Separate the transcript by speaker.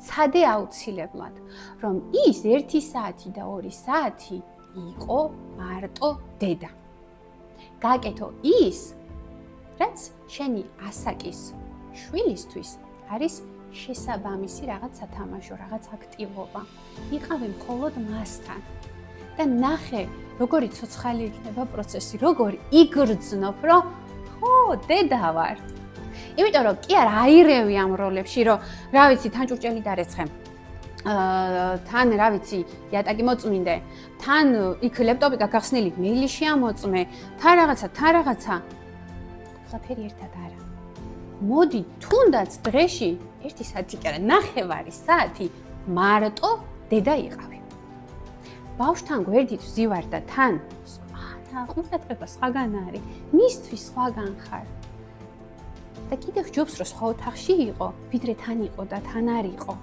Speaker 1: ცადე აუცილებლად, რომ ის 1 საათი და 2 საათი იყო მარტო დედა. გააკეთო ის, რაც შენი ასაკის შვილისთვის არის შესაბამისი რაღაც სათამაშო, რაღაც აქტივობა. იყავი მხოლოდ მასთან და ნახე, როგორი ცოცხალი იქნება პროცესი, როგორ იგრძნობ, რომ ხო, დედა ვარ. იმიტომ რომ კი არა აირევი ამ როლებში, რომ რა ვიცი, თან ჭურჭელი დარეცხე. თან რა ვიცი, იატაკი მოწმინდე, თან იქ ლეპტოპი გაგახსნილი, მეილი შეამოწმე, თან რაღაცა. ყველაფერი ერთად არა. მოდი თუნდაც დღეში 1 საათი კი არა, ნახევარი საათი მარტო დედა იყავი. ბავშვთან გვერდით ვზივარ და თან ყურადღება სხვაგან არის, მისთვის სხვაგან ხარ. და კიდევ ჯობს რომ სხვა ოთახში იყო, ვიდრე თან იყო და თან არ იყო.